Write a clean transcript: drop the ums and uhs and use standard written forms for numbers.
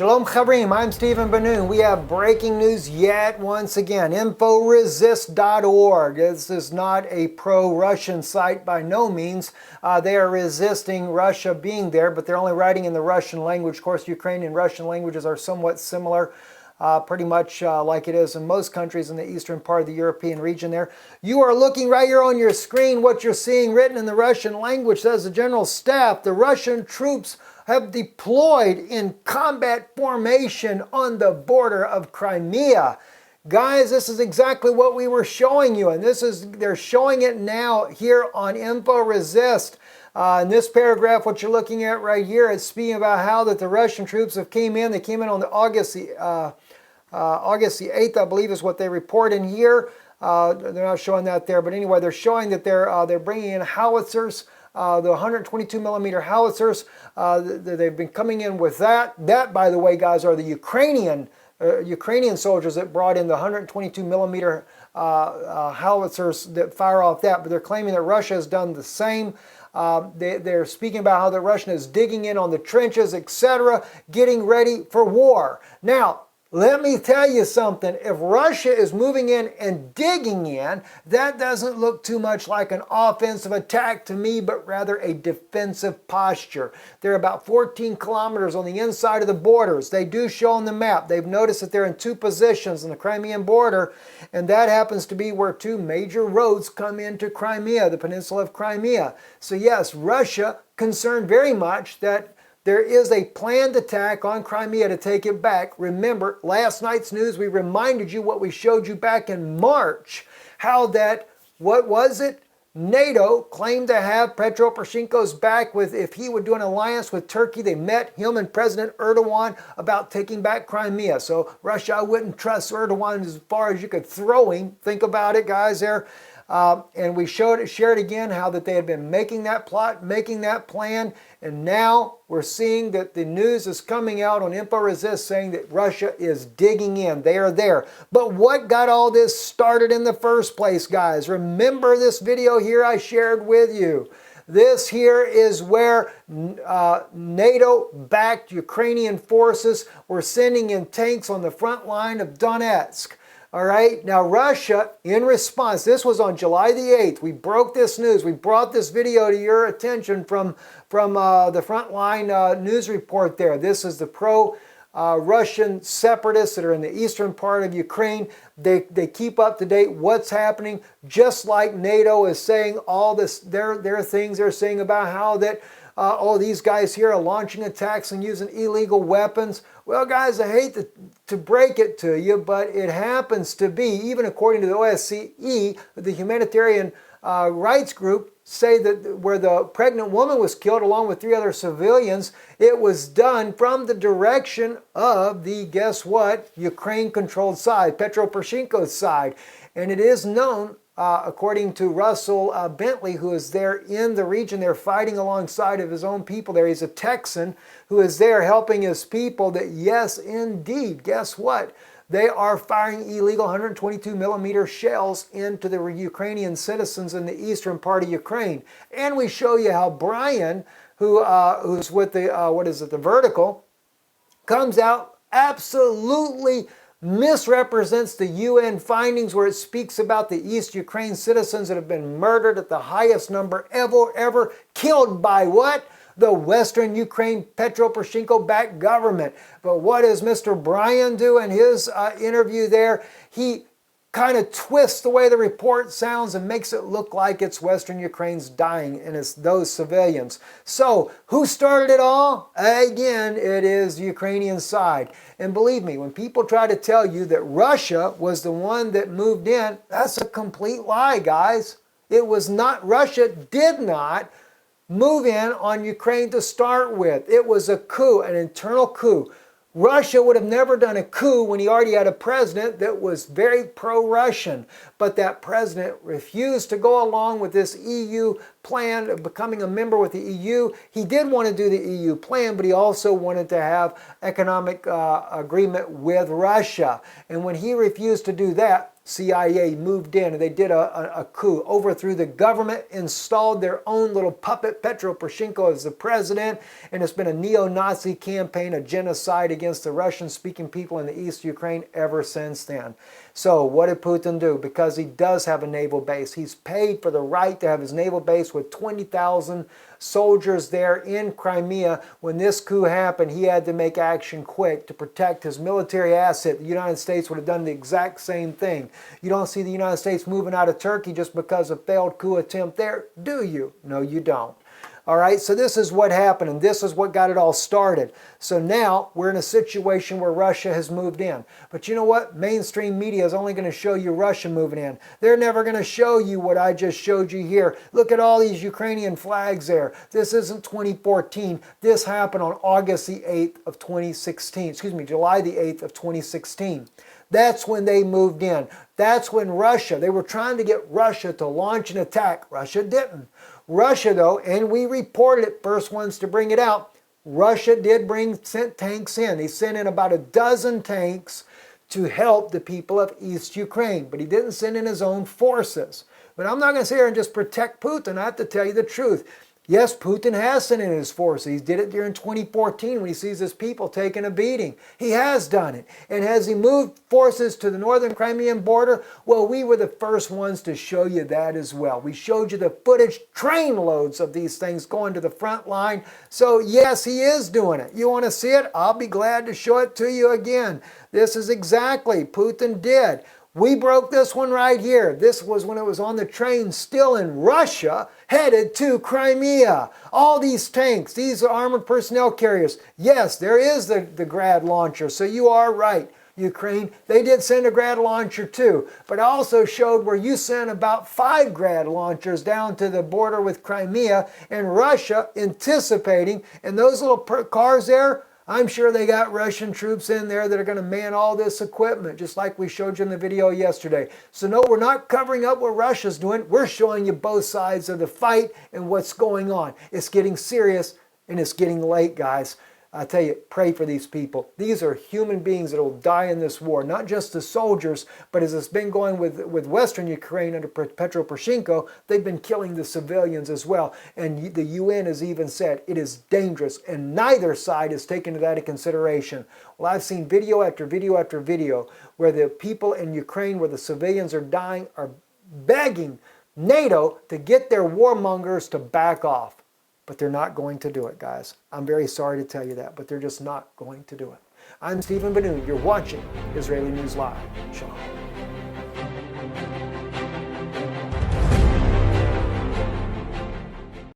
Shalom Chavrim, I'm Stephen Benoon. We have breaking news yet once again. InfoResist.org. This is not a pro-Russian site by no means. They are resisting Russia being there, but they're only writing in the Russian language. Of course, Ukrainian and Russian languages are somewhat similar. Pretty much like it is in most countries in the eastern part of the European region there. You are looking right here on your screen. What you're seeing written in the Russian language says the General Staff, the Russian troops have deployed in combat formation on the border of Crimea. Guys, this is exactly what we were showing you, and they're showing it now here on InfoResist. In this paragraph, what you're looking at right here, it's speaking about how that the Russian troops have came in. They came in on August the 8th, I believe, is what they report in here. They're not showing that there, but anyway, they're showing that they're bringing in howitzers. The 122 millimeter howitzers, they've been coming in with that. That, by the way, guys, are the Ukrainian soldiers that brought in the 122 millimeter howitzers that fire off that. But they're claiming that Russia has done the same. They're speaking about how the Russian is digging in on the trenches, etc., getting ready for war. Now, let me tell you something. If Russia is moving in and digging in, that doesn't look too much like an offensive attack to me, but rather a defensive posture. They're about 14 kilometers on the inside of the borders. They do show on the map. They've noticed that they're in two positions on the Crimean border, and that happens to be where two major roads come into Crimea, the peninsula of Crimea. So yes, Russia concerned very much that there is a planned attack on Crimea to take it back. Remember, last night's news, we reminded you what we showed you back in March, how that, what was it? NATO claimed to have Petro Poroshenko's back with if he would do an alliance with Turkey. They met him and President Erdogan about taking back Crimea. So Russia, I wouldn't trust Erdogan as far as you could throw him. Think about it, guys, there. And we shared again how that they had been making that plot, making that plan, and now we're seeing that the news is coming out on InfoResist saying that Russia is digging in. They are there. But what got all this started in the first place, guys? Remember this video here I shared with you. This here is where NATO-backed Ukrainian forces were sending in tanks on the front line of Donetsk. All right, now Russia, in response, this was on July the 8th. We broke this news. We brought this video to your attention from the Frontline news report there. This is the pro-Russian separatists that are in the eastern part of Ukraine. They keep up to date what's happening, just like NATO is saying all this, their things they're saying about how that these guys here are launching attacks and using illegal weapons. Well, guys, I hate to break it to you, but it happens to be, even according to the OSCE, the humanitarian rights group, say that where the pregnant woman was killed along with 3 other civilians, it was done from the direction of the, guess what, Ukraine-controlled side, Petro Poroshenko's side. And it is known, according to Russell Bentley, who is there in the region, they're fighting alongside of his own people there. He's a Texan who is there helping his people, that yes, indeed, guess what? They are firing illegal 122 millimeter shells into the Ukrainian citizens in the eastern part of Ukraine. And we show you how Brian, who's with the, the Vertical, comes out absolutely misrepresents the UN findings where it speaks about the East Ukraine citizens that have been murdered at the highest number ever killed by what? The Western Ukraine Petro Poroshenko-backed government. But what does Mr. Brian do in his interview there? He kind of twists the way the report sounds and makes it look like it's Western Ukraine's dying and it's those civilians. So, who started it all? Again, it is the Ukrainian side. And believe me, when people try to tell you that Russia was the one that moved in, that's a complete lie, guys. It was not. Russia did not move in on Ukraine to start with. It was a coup, an internal coup. Russia would have never done a coup when he already had a president that was very pro-Russian. But that president refused to go along with this EU plan of becoming a member with the EU. He did want to do the EU plan, but he also wanted to have economic agreement with Russia. And when he refused to do that, CIA moved in and they did a coup, overthrew the government, installed their own little puppet, Petro Poroshenko, as the president, and it's been a neo-Nazi campaign, a genocide against the Russian-speaking people in the East Ukraine ever since then. So what did Putin do? Because he does have a naval base. He's paid for the right to have his naval base with 20,000 soldiers there in Crimea. When this coup happened, he had to make action quick to protect his military asset. The United States would have done the exact same thing. You don't see the United States moving out of Turkey just because of failed coup attempt there, do you? No, you don't. All right, so this is what happened, and this is what got it all started. So now we're in a situation where Russia has moved in. But you know what? Mainstream media is only going to show you Russia moving in. They're never going to show you what I just showed you here. Look at all these Ukrainian flags there. This isn't 2014. This happened on August the 8th of 2016. Excuse me, July the 8th of 2016. That's when they moved in. That's when Russia, they were trying to get Russia to launch an attack. Russia didn't. Russia, though, and we reported it, first ones to bring it out, Russia did sent tanks in. He sent in about a dozen tanks to help the people of East Ukraine, but he didn't send in his own forces. But I'm not going to sit here and just protect Putin. I have to tell you the truth. Yes, Putin has sent in his forces. He did it during 2014 when he sees his people taking a beating. He has done it. And has he moved forces to the northern Crimean border? Well, we were the first ones to show you that as well. We showed you the footage, train loads of these things going to the front line. So yes, he is doing it. You want to see it? I'll be glad to show it to you again. This is exactly Putin did. We broke this one right here. This was when it was on the train still in Russia, headed to Crimea. All these tanks, these are armored personnel carriers. Yes, there is the Grad launcher, so you are right, Ukraine. They did send a Grad launcher too, but I also showed where you sent about 5 Grad launchers down to the border with Crimea, and Russia anticipating, and those little cars there, I'm sure they got Russian troops in there that are going to man all this equipment, just like we showed you in the video yesterday. So no, we're not covering up what Russia's doing. We're showing you both sides of the fight and what's going on. It's getting serious and it's getting late, guys. I tell you, pray for these people. These are human beings that will die in this war, not just the soldiers, but as it's been going with Western Ukraine under Petro Poroshenko, they've been killing the civilians as well. And the UN has even said it is dangerous, and neither side has taken that into consideration. Well, I've seen video after video after video where the people in Ukraine, where the civilians are dying, are begging NATO to get their warmongers to back off. But they're not going to do it, guys. I'm very sorry to tell you that, but they're just not going to do it. I'm Stephen Benoon. You're watching Israeli News Live. Shalom.